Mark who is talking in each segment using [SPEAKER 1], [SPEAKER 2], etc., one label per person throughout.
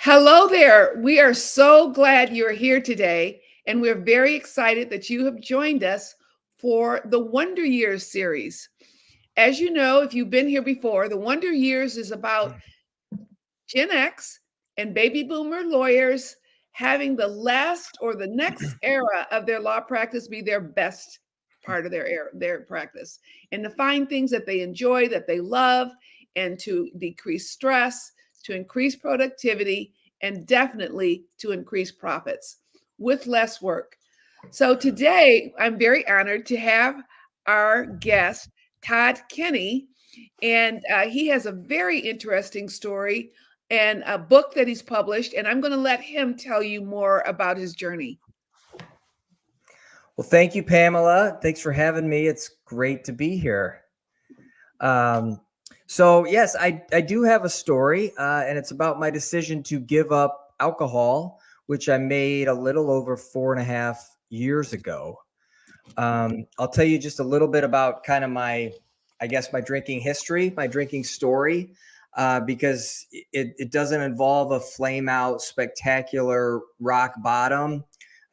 [SPEAKER 1] Hello there. We are so glad you're here today, and we're very excited that you have joined us for the Wonder Years series. As you know, if you've been here before, the Wonder Years is about Gen X and baby boomer lawyers having the last or the next era of their law practice be their best part of their practice, and to find things that they enjoy, that they love, and to decrease stress, to increase productivity, and definitely to increase profits with less work. So today I'm very honored to have our guest Todd Kinney, and he has a very interesting story and a book that he's published, and I'm going to let him tell you more about his journey.
[SPEAKER 2] Well, thank you, Pamela. Thanks for having me. It's great to be here. Um, so, yes, I do have a story, and it's about my decision to give up alcohol, which I made a little over 4.5 years ago. I'll tell you just a little bit about kind of my drinking history, my drinking story, because it doesn't involve a flame out, spectacular rock bottom.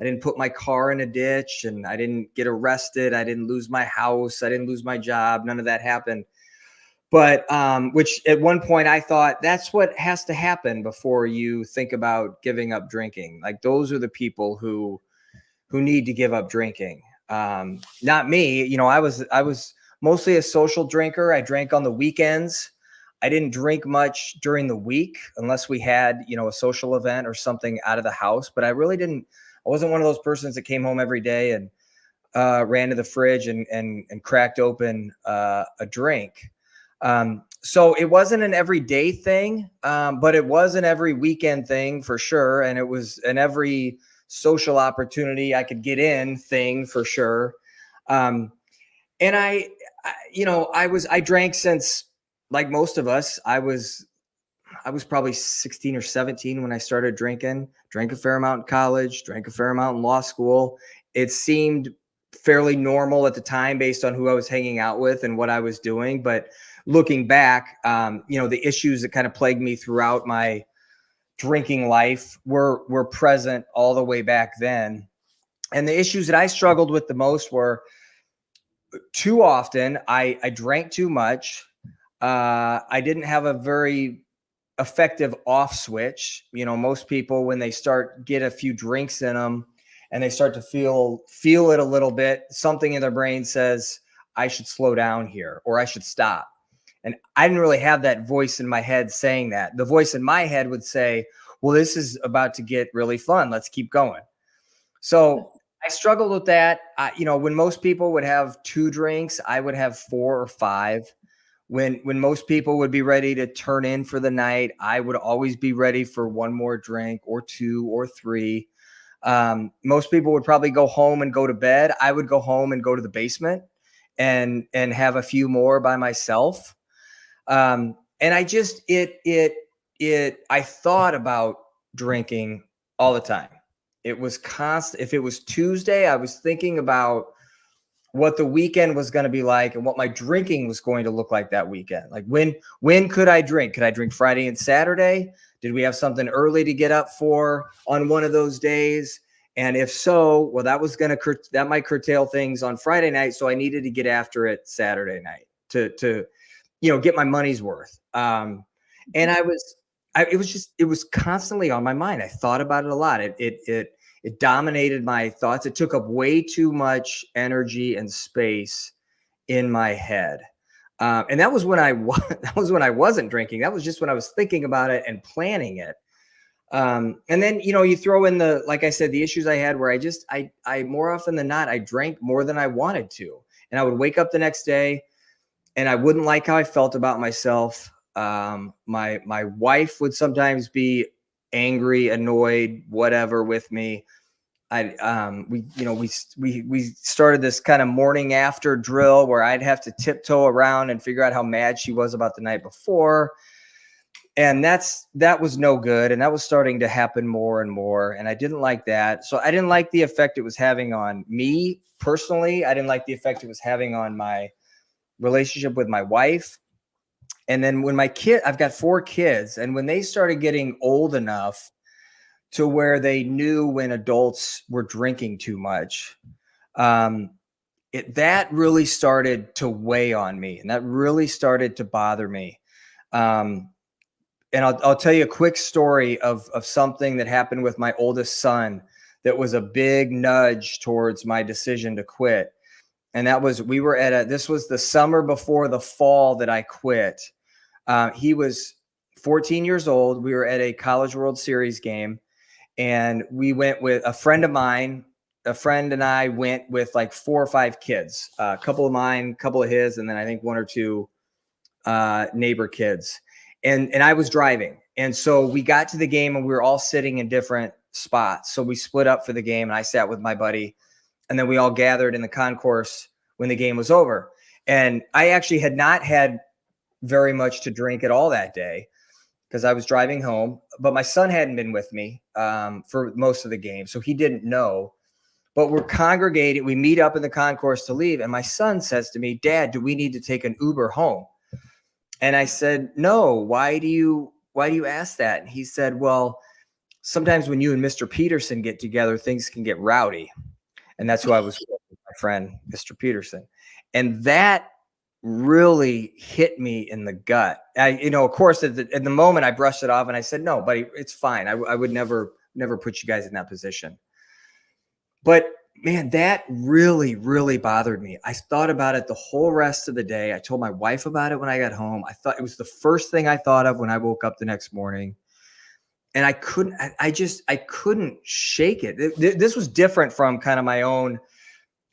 [SPEAKER 2] I didn't put my car in a ditch and I didn't get arrested. I didn't lose my house. I didn't lose my job. None of that happened. But which at one point I thought that's what has to happen before you think about giving up drinking. Like those are the people who need to give up drinking. Not me. I was mostly a social drinker. I drank on the weekends. I didn't drink much during the week unless we had, a social event or something out of the house. But I really didn't. I wasn't one of those persons that came home every day and ran to the fridge and cracked open a drink. So it wasn't an everyday thing, but it was an every weekend thing for sure. And it was an every social opportunity I could get in thing for sure. And I drank since, like most of us, I was probably 16 or 17 when I started drinking, drank a fair amount in college, drank a fair amount in law school. It seemed fairly normal at the time based on who I was hanging out with and what I was doing. But looking back, the issues that kind of plagued me throughout my drinking life were present all the way back then. And the issues that I struggled with the most were too often I drank too much. I didn't have a very effective off switch. Most people, when they get a few drinks in them and they start to feel it a little bit, something in their brain says, I should slow down here or I should stop. And I didn't really have that voice in my head saying that. The voice in my head would say, well, this is about to get really fun. Let's keep going. So I struggled with that. When most people would have 2 drinks, I would have 4 or 5. When most people would be ready to turn in for the night, I would always be ready for 1 more drink or 2 or 3. Most people would probably go home and go to bed. I would go home and go to the basement and have a few more by myself. And I just I thought about drinking all the time. It was constant. If it was Tuesday, I was thinking about what the weekend was going to be like and what my drinking was going to look like that weekend. Like when could I drink? Could I drink Friday and Saturday? Did we have something early to get up for on one of those days? And if so, well, that might curtail things on Friday night. So I needed to get after it Saturday night to get my money's worth. And it was constantly on my mind. I thought about it a lot. It dominated my thoughts. It took up way too much energy and space in my head. And that was when I wasn't drinking. That was just when I was thinking about it and planning it. And then, you throw in like I said, the issues I had where I more often than not, I drank more than I wanted to. And I would wake up the next day and I wouldn't like how I felt about myself. My wife would sometimes be angry, annoyed, whatever with me. We started this kind of morning after drill where I'd have to tiptoe around and figure out how mad she was about the night before. And that was no good. And that was starting to happen more and more. And I didn't like that. So I didn't like the effect it was having on me personally. I didn't like the effect it was having on my relationship with my wife. And then when I've got 4 kids, and when they started getting old enough to where they knew when adults were drinking too much, that really started to weigh on me, and that really started to bother me. And I'll tell you a quick story of something that happened with my oldest son that was a big nudge towards my decision to quit. And that was, this was the summer before the fall that I quit. He was 14 years old. We were at a College World Series game, and we went with a friend of mine. A friend and I went with like 4 or 5 kids, a couple of mine, a couple of his, and then I think 1 or 2 neighbor kids. And I was driving. And so we got to the game and we were all sitting in different spots. So we split up for the game, and I sat with my buddy, and then we all gathered in the concourse when the game was over. And I actually had not had very much to drink at all that day because I was driving home, but my son hadn't been with me for most of the game, so he didn't know. But we're congregating, we meet up in the concourse to leave, and my son says to me, "Dad, do we need to take an Uber home?" And I said, "No, why do you ask that?" And he said, "Well, sometimes when you and Mr. Peterson get together, things can get rowdy." And that's who I was with, my friend, Mr. Peterson. And that really hit me in the gut. Of course, at the moment I brushed it off and I said, "No, buddy, it's fine. I would never put you guys in that position." But man, that really, really bothered me. I thought about it the whole rest of the day. I told my wife about it when I got home. I thought it was the first thing I thought of when I woke up the next morning. And I couldn't shake it. This was different from kind of my own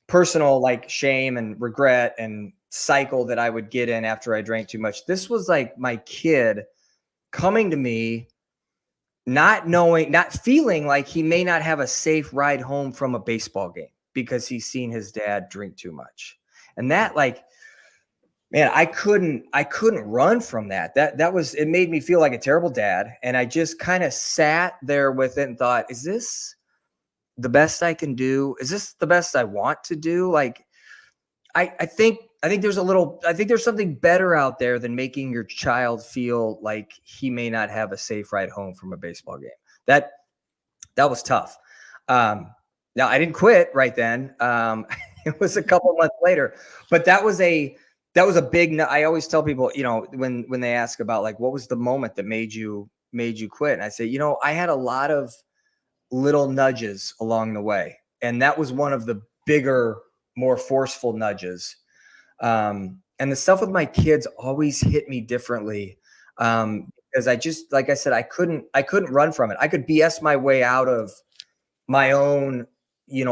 [SPEAKER 2] personal like shame and regret and cycle that I would get in after I drank too much. This was like my kid coming to me, not feeling like he may not have a safe ride home from a baseball game because he's seen his dad drink too much. And that, like, man, I couldn't run from that. It made me feel like a terrible dad. And I just kind of sat there with it and thought, is this the best I can do? Is this the best I want to do? Like, I think there's something better out there than making your child feel like he may not have a safe ride home from a baseball game. That was tough. Now I didn't quit right then. It was a couple months later, but that was a big, I always tell people, when they ask about like, what was the moment that made you quit? And I say, I had a lot of little nudges along the way. And that was one of the bigger, more forceful nudges. And the stuff with my kids always hit me differently. Because I just, like I said, I couldn't run from it. I could BS my way out of my own,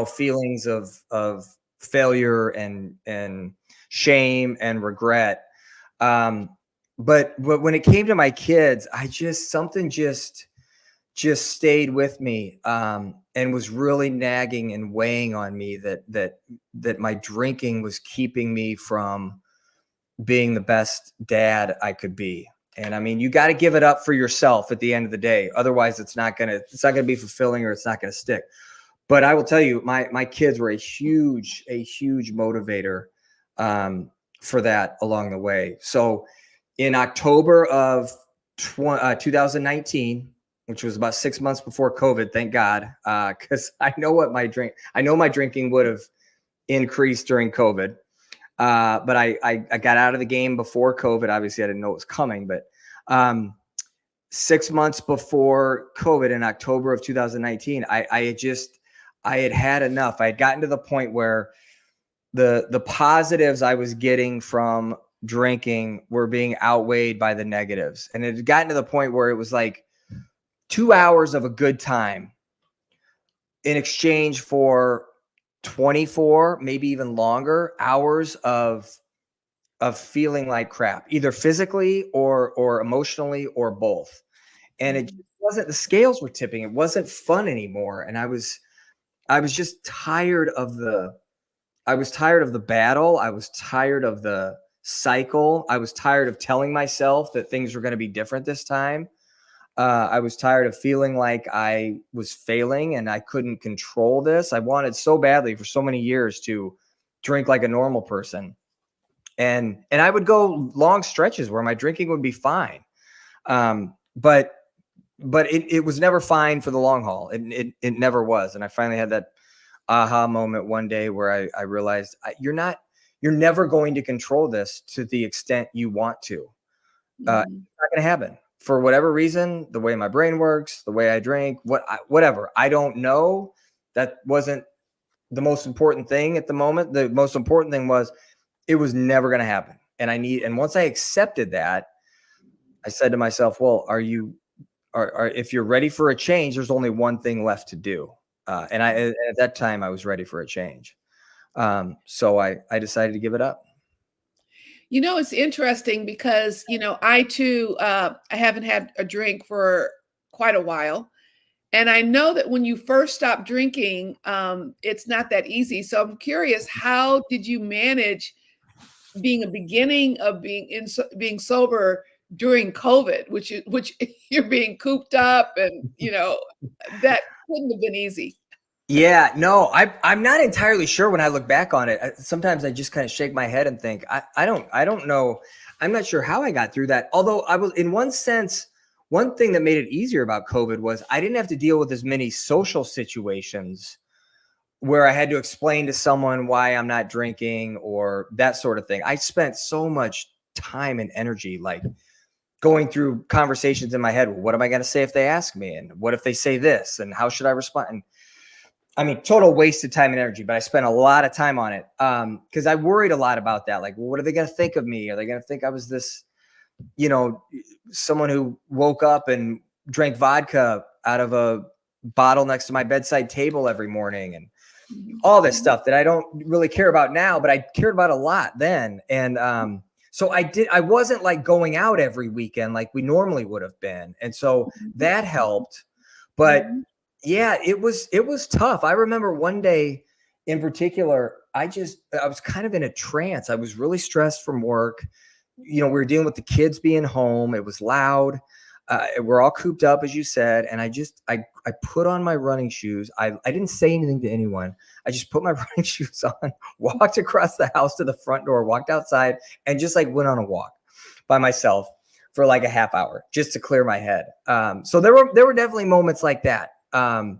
[SPEAKER 2] feelings of failure and shame and regret. But when it came to my kids, something just stayed with me, and was really nagging and weighing on me that my drinking was keeping me from being the best dad I could be. And I mean, you got to give it up for yourself at the end of the day. Otherwise it's not going to be fulfilling, or it's not going to stick. But I will tell you, my kids were a huge motivator, for that along the way. So in October of 2019, which was about 6 months before COVID, thank God, because I know my drinking would have increased during COVID. But I got out of the game before COVID. Obviously, I didn't know it was coming, but 6 months before COVID, in October of 2019, I had enough. I had gotten to the point where the positives I was getting from drinking were being outweighed by the negatives. And it had gotten to the point where it was like 2 hours of a good time in exchange for 24, maybe even longer hours of feeling like crap, either physically or emotionally or both. And it just wasn't, the scales were tipping. It wasn't fun anymore. And I was just tired of the battle. I was tired of the cycle. I was tired of telling myself that things were going to be different this time. I was tired of feeling like I was failing and I couldn't control this. I wanted so badly for so many years to drink like a normal person. And I would go long stretches where my drinking would be fine. But it was never fine for the long haul. It never was. And I finally had that aha moment one day where I realized you're never going to control this to the extent you want to. It's not going to happen for whatever reason, the way my brain works, the way I drink, whatever. I don't know. That wasn't the most important thing at the moment. The most important thing was it was never going to happen. And once I accepted that, I said to myself, well, if you're ready for a change, there's only one thing left to do. And at that time I was ready for a change. So I decided to give it up.
[SPEAKER 1] It's interesting because, I too, I haven't had a drink for quite a while. And I know that when you first stop drinking, it's not that easy. So I'm curious, how did you manage being a beginning of being sober during COVID, which you're being cooped up, and that couldn't have been easy.
[SPEAKER 2] Yeah, no, I'm not entirely sure when I look back on it. Sometimes I just kind of shake my head and think, I don't know. I'm not sure how I got through that. Although I was, in one sense, one thing that made it easier about COVID was I didn't have to deal with as many social situations where I had to explain to someone why I'm not drinking or that sort of thing. I spent so much time and energy like going through conversations in my head. Well, what am I going to say if they ask me? And what if they say this? And how should I respond? And I mean, total waste of time and energy, but I spent a lot of time on it because I worried a lot about that. Like, well, what are they going to think of me? Are they going to think I was this, someone who woke up and drank vodka out of a bottle next to my bedside table every morning and all this stuff that I don't really care about now, but I cared about a lot then. And so I wasn't like going out every weekend like we normally would have been. And so that helped. But yeah, it was tough. I remember one day in particular, I was kind of in a trance. I was really stressed from work. We were dealing with the kids being home. It was loud. We're all cooped up, as you said. And I put on my running shoes. I didn't say anything to anyone. I just put my running shoes on, walked across the house to the front door, walked outside, and just like went on a walk by myself for like a half hour just to clear my head. So there were definitely moments like that. And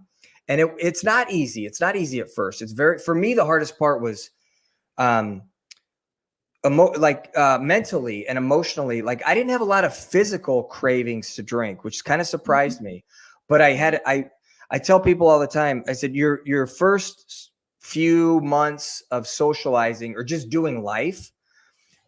[SPEAKER 2] it's not easy. It's not easy at first. For me, the hardest part was, mentally and emotionally, like I didn't have a lot of physical cravings to drink, which kind of surprised me, but I tell people all the time, I said, your first few months of socializing or just doing life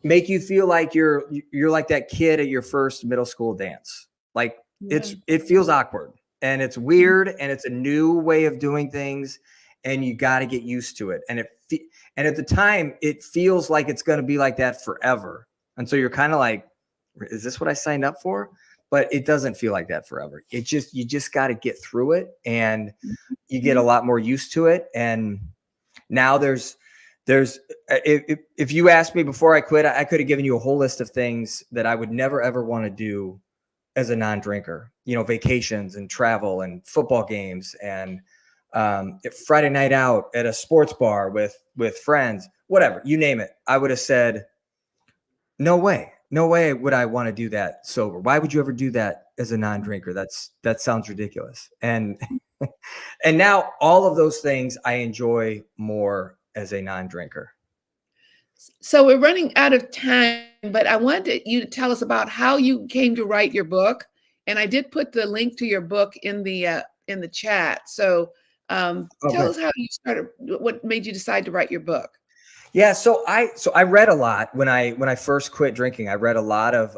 [SPEAKER 2] make you feel like you're like that kid at your first middle school dance. Like it feels awkward. And it's weird, and it's a new way of doing things, and you got to get used to it. And at the time, it feels like it's going to be like that forever. And so you're kind of like, is this what I signed up for? But it doesn't feel like that forever. You just got to get through it, and you get a lot more used to it. And now if you asked me before I quit, I could have given you a whole list of things that I would never, ever want to do as a non-drinker, vacations and travel and football games and Friday night out at a sports bar with friends, whatever, you name it. I would have said, no way would I want to do that sober. Why would you ever do that as a non-drinker? That sounds ridiculous. And and now all of those things I enjoy more as a non-drinker.
[SPEAKER 1] So we're running out of time, but I wanted you to tell us about how you came to write your book. And I did put the link to your book in the chat. So tell us how you started, what made you decide to write your book?
[SPEAKER 2] Yeah, so I read a lot when I first quit drinking. I read a lot of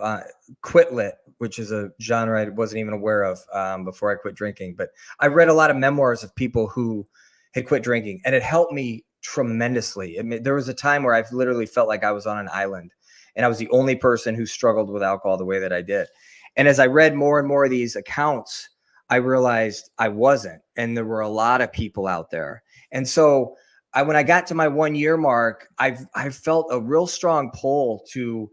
[SPEAKER 2] quit lit, which is a genre I wasn't even aware of before I quit drinking. But I read a lot of memoirs of people who had quit drinking, and it helped me tremendously. I mean, there was a time where I've literally felt like I was on an island, and I was the only person who struggled with alcohol the way that I did. And as I read more and more of these accounts, I realized I wasn't, and there were a lot of people out there. And so when I got to my 1 year mark, I felt a real strong pull to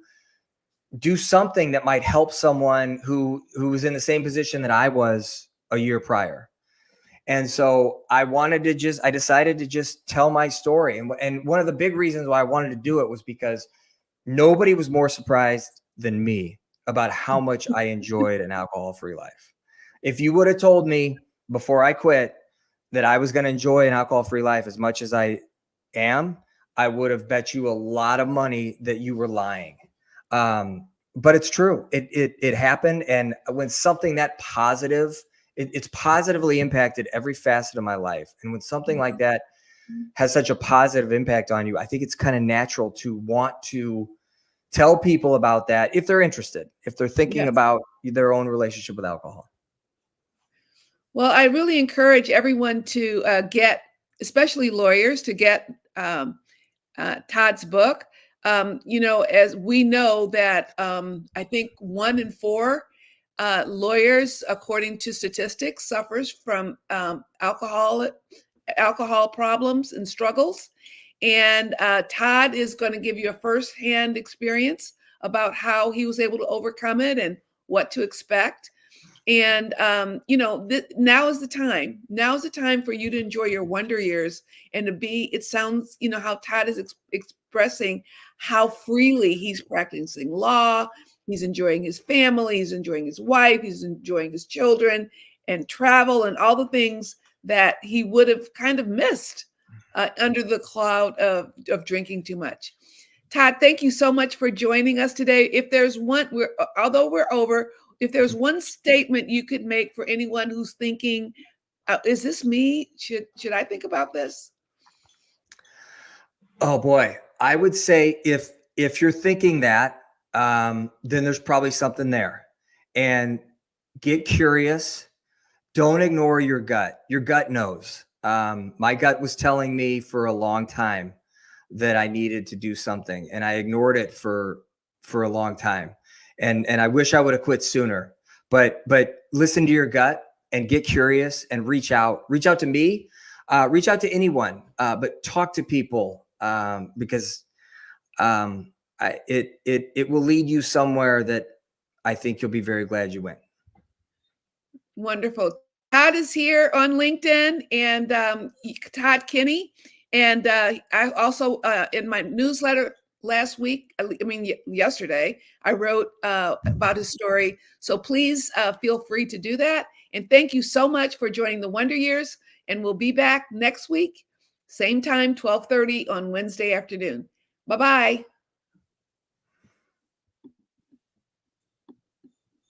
[SPEAKER 2] do something that might help someone who was in the same position that I was a year prior. And so I decided to just tell my story. And one of the big reasons why I wanted to do it was because Nobody was more surprised than me about how much I enjoyed an alcohol-free life. If you would have told me before I quit that I was going to enjoy an alcohol-free life as much as I am, I would have bet you a lot of money that you were lying. But it's true. It happened. And when something that positive, it's positively impacted every facet of my life. And when something like that has such a positive impact on you, I think it's kind of natural to want to tell people about that if they're interested, if they're thinking
[SPEAKER 1] Yes.
[SPEAKER 2] about their own relationship with alcohol.
[SPEAKER 1] Well, I really encourage everyone to get, especially lawyers, to get Todd's book. As we know that I think 1 in 4 lawyers, according to statistics, suffers from alcohol problems and struggles. And Todd is going to give you a firsthand experience about how he was able to overcome it and what to expect. And now is the time. Now is the time for you to enjoy your wonder years and to be. It sounds, how Todd is expressing how freely he's practicing law. He's enjoying his family. He's enjoying his wife. He's enjoying his children and travel and all the things that he would have kind of missed under the cloud of drinking too much. Todd, thank you so much for joining us today. If there's one, although we're over, if there's one statement you could make for anyone who's thinking, is this me? Should I think about this?
[SPEAKER 2] Oh boy, I would say if you're thinking that, then there's probably something there. And get curious. Don't ignore your gut. Your gut knows. My gut was telling me for a long time that I needed to do something, and I ignored it for a long time. And I wish I would have quit sooner. But listen to your gut and get curious and reach out. Reach out to me. Reach out to anyone. But talk to people because it will lead you somewhere that I think you'll be very glad you went.
[SPEAKER 1] Wonderful. Todd is here on LinkedIn, and Todd Kinney. And I also, in my newsletter last week, yesterday, I wrote about his story. So please feel free to do that. And thank you so much for joining the Wonder Years. And we'll be back next week, same time, 12:30 on Wednesday afternoon. Bye-bye.